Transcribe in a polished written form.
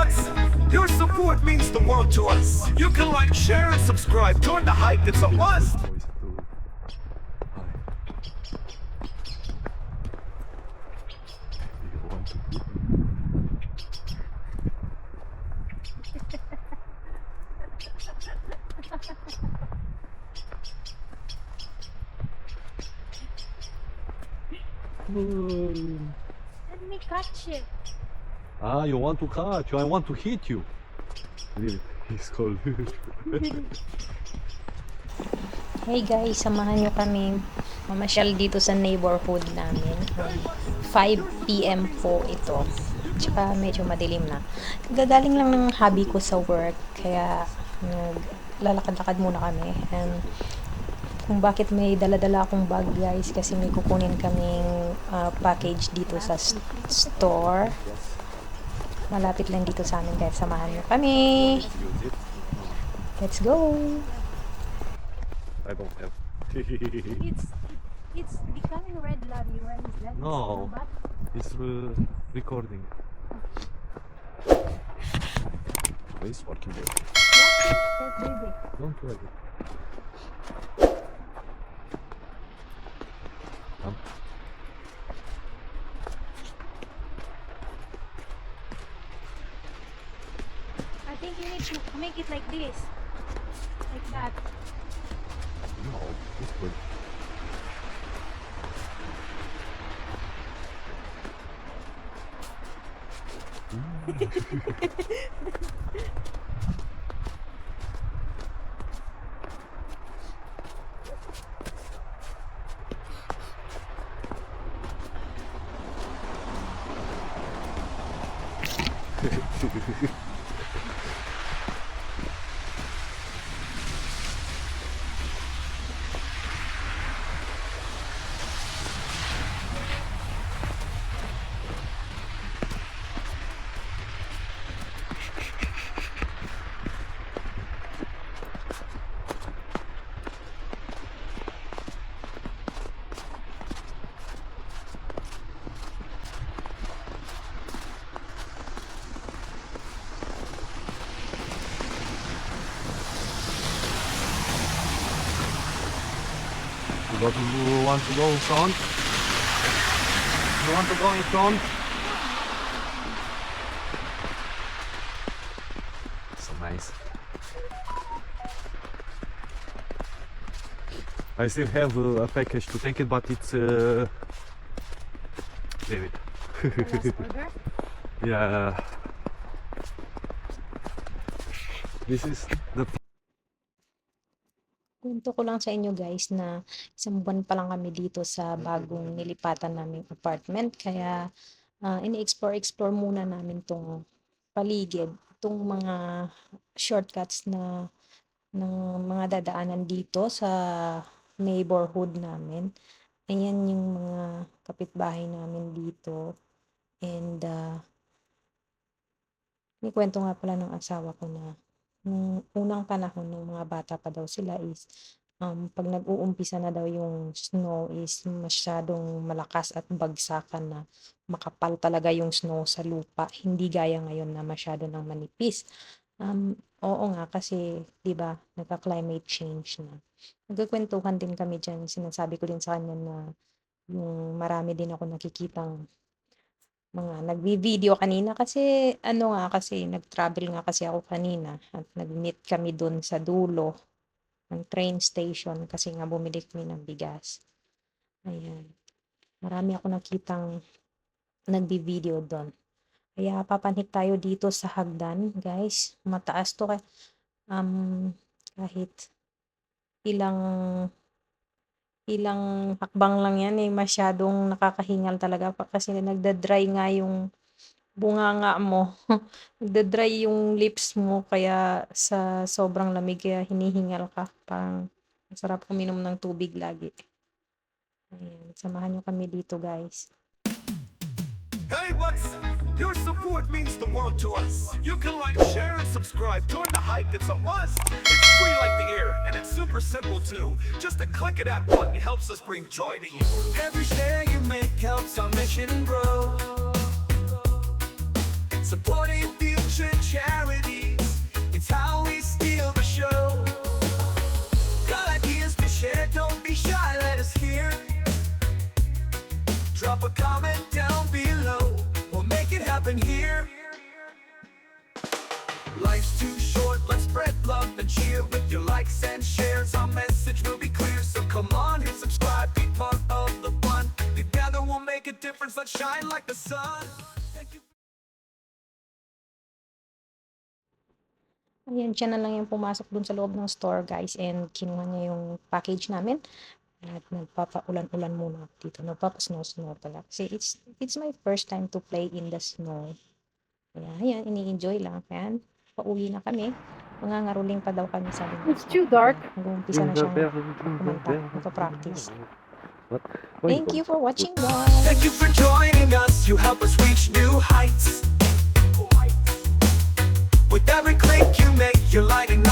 what's your support means the world to us. You can like, share, and subscribe. Join the hype. It's a must. Let me catch it. Ah, you want to catch? I want to hit you. Leave it. He's cold. Hey guys, samahan nyo kami mamasyal dito sa neighborhood namin. 5 PM po ito. Tsaka medyo madilim na. Gagaling lang ng hobby ko sa work. Kaya naglalakad-lakad muna kami. And kung bakit may dala-dala akong bag guys, kasi may kukunin kaming package dito sa store. Malapit lang dito sa amin, kaya samahan nyo kami. Let's go! I don't have. It's becoming red, Lovey. Where is that? No, it's recording. It's working good. That's baby. Don't worry. I think you need to make it like this. Like that. No, it's good. You want to go in front? You want to go in front? So nice. I still have a package to take it, but it's David. Yeah. This is the Kwento ko lang sa inyo guys na isang buwan pa lang kami dito sa bagong nilipatan naming apartment. Kaya ini-explore muna namin tong paligid, itong mga shortcuts na ng mga dadaanan dito sa neighborhood namin. Ayan yung mga kapitbahay namin dito. And may kwento nga pala ng asawa ko na nung unang panahon ng mga bata pa daw sila is pag nag-uumpisa na daw yung snow is masyadong malakas at bagsakan na makapal talaga yung snow sa lupa. Hindi gaya ngayon na masyado nang manipis. Oo nga kasi 'di ba nagka-climate change na. Nagkukwentuhan din kami diyan. Sinasabi ko din sa kanya na yung marami din ako nakikitang mga nagvi-video kanina kasi kasi nag-travel nga kasi ako kanina at nag-meet kami dun sa dulo ng train station kasi nga bumili kami ng bigas. Ayan. Marami ako nakitang nagvi-video doon. Kaya papanhik tayo dito sa hagdan, guys. Mataas to kahit ilang hakbang lang yan masyadong nakakahingal talaga kasi nagda-dry nga yung bunganga mo. Nagda-dry yung lips mo kaya sa sobrang lamig kaya hinihingal ka. Parang masarap uminom ng tubig lagi. Ayan, samahan nyo kami dito guys. Hey, what's your support means the world to us. You can like, share, and subscribe. Join the hype. It's a must. It's free like the air, and it's super simple too. Just a click of that button helps us bring joy to you. Every share you make helps our mission grow. Supporting future drop a comment down below. We'll make it happen here. Life's too short, let's spread love and cheer. With your likes and shares, our message will be clear. So come on, hit subscribe, be part of the fun. Together we'll make a difference, let's shine like the sun. Thank you. Ayan, siya na lang yung pumasok dun sa loob ng store, guys, and kinuha niya yung package namin. At nagpapaulan-ulan muna ako dito. Nagpapasnow-snow pala. Kasi it's my first time to play in the snow. Kaya, ayan, ini-enjoy lang. Ayan, pauwi na kami. Mangangaruling pa daw kami, sabi niya. It's too dark. Nag-uumpisa na siyang kumanta, magpa-practice. Thank you for watching, guys! Thank you for joining us. You help us reach new heights. With every click you make, you're lighting